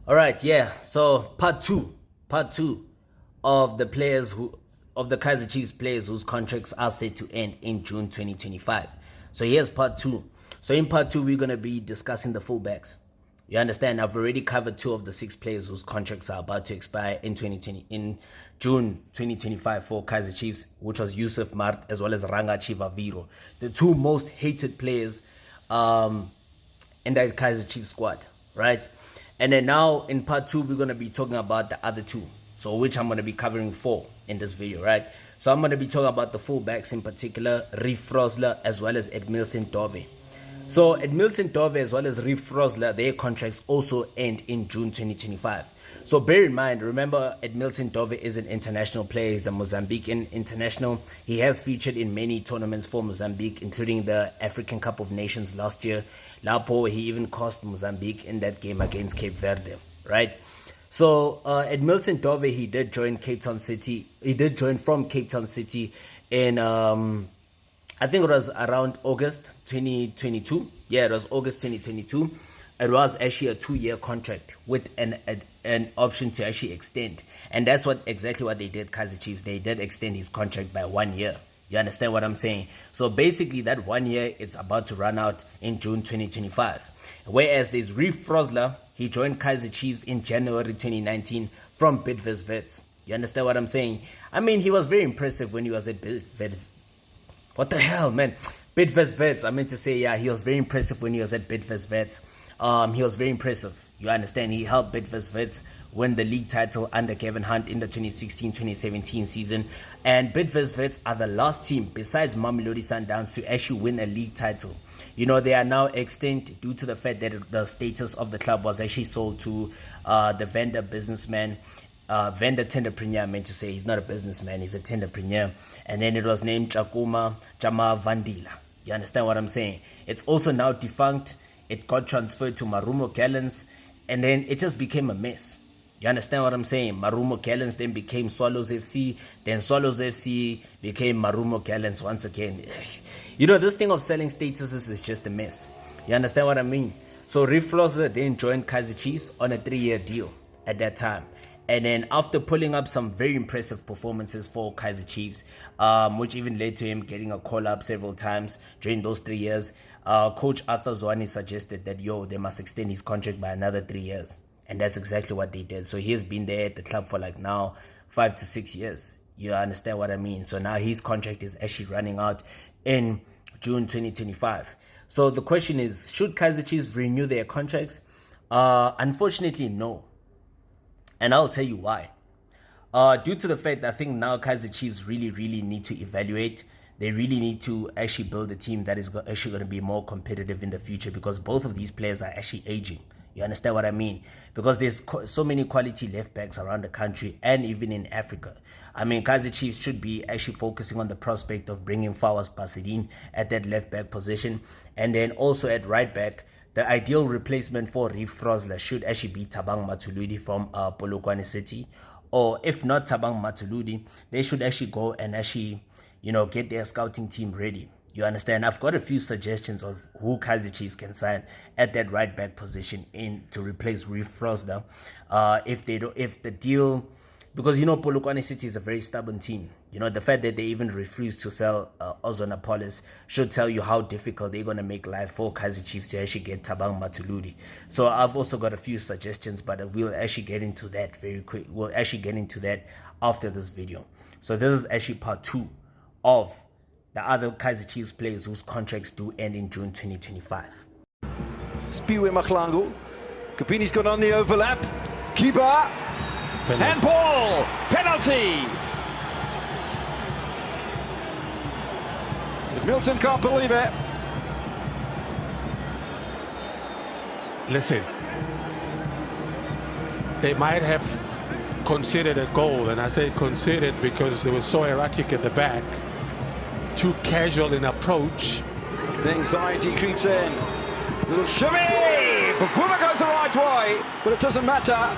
All right, yeah. So part two of the Kaizer Chiefs players whose contracts are set to end in June 2025. So here's part two. So in part two, we're gonna be discussing the fullbacks. You understand? I've already covered 2 of the 6 players whose contracts are about to expire in June 2025 for Kaizer Chiefs, which was Yusuf Mart as well as Ranga Chivaviro, the 2 most hated players in that Kaizer Chiefs squad, right? And then now in part 2, we're going to be talking about the other 2, so which I'm going to be covering 4 in this video, right? So I'm going to be talking about the fullbacks in particular, Reeve Frosler as well as Edmilson Dove. So Edmilson Dove as well as Reeve Frosler, their contracts also end in June 2025. So bear in mind, remember Edmilson Dove is an international player. He's a Mozambican international. He has featured in many tournaments for Mozambique, including the African Cup of Nations last year. Lapo, he even cost Mozambique in that game against Cape Verde, right? So Edmilson Dove, he did join Cape Town City. He did join from Cape Town City in I think it was around August 2022. Yeah, it was August 2022. It was actually a 2-year contract with an option to actually extend. And that's exactly what they did, Kaizer Chiefs. They did extend his contract by 1 year. You understand what I'm saying? So basically that 1 year, it's about to run out in June 2025. Whereas there's Reeve Frosler. He joined Kaizer Chiefs in January 2019 from Bidvest Wits. You understand what I'm saying? I mean, he was very impressive when he was at What the hell, man? Bidvest Wits. I meant to say, yeah, he was very impressive when he was at Bidvest Wits. He was very impressive. You understand? He helped Bidvest Wits win the league title under Kevin Hunt in the 2016-2017 season. And Bidvest Wits are the last team, besides Mamelodi Sundowns, to actually win a league title. You know, they are now extinct due to the fact that the status of the club was actually sold to the vendor businessman. Vendor tenderpreneur, I meant to say. He's not a businessman, he's a tenderpreneur. And then it was named Chama Vandila. You understand what I'm saying? It's also now defunct. It got transferred to Marumo Gallants, and then it just became a mess. You understand what I'm saying? Marumo Gallants then became Swallows FC, then Swallows FC became Marumo Gallants once again. You know, this thing of selling statuses is just a mess. You understand what I mean? So Reeve Frosler then joined Kaizer Chiefs on a 3-year deal at that time. And then after pulling up some very impressive performances for Kaizer Chiefs, which even led to him getting a call-up several times during those 3 years, Coach Arthur Zwane suggested that, they must extend his contract by another 3 years. And that's exactly what they did. So he has been there at the club for like now 5 to 6 years. You understand what I mean? So now his contract is actually running out in June 2025. So the question is, should Kaizer Chiefs renew their contracts? Unfortunately, no. And I'll tell you why. Due to the fact that I think now Kaizer Chiefs really need to evaluate. They really need to actually build a team that is actually going to be more competitive in the future, because both of these players are actually aging. You understand what I mean? Because there's so many quality left backs around the country and even in Africa. I mean, Kaizer Chiefs should be actually focusing on the prospect of bringing Fawaz Basidine at that left back position. And then also at right back, the ideal replacement for Reeve Frosler should actually be Thabang Mathuludi from Polokwane City. Or if not Thabang Mathuludi, they should actually go and actually, get their scouting team ready. You understand? I've got a few suggestions of who Kaizer Chiefs can sign at that right back position to replace Reeve Frosler. If the deal, because Polokwane City is a very stubborn team. The fact that they even refuse to sell Ozona Polis should tell you how difficult they're going to make life for Kaizer Chiefs to actually get Thabang Mathuludi. So I've also got a few suggestions, but we'll actually get into that very quick. We'll actually get into that after this video. So this is actually part 2 of the other Kaizer Chiefs players whose contracts do end in June 2025. Spiwe Mahlangu. Kapini's got on the overlap. Keeper. Handball. Penalty. Edmilson can't believe it. Listen, they might have considered a goal, and I say considered because they were so erratic at the back, too casual in approach. The anxiety creeps in. Little shimmy! Bafuma goes the right way, but it doesn't matter.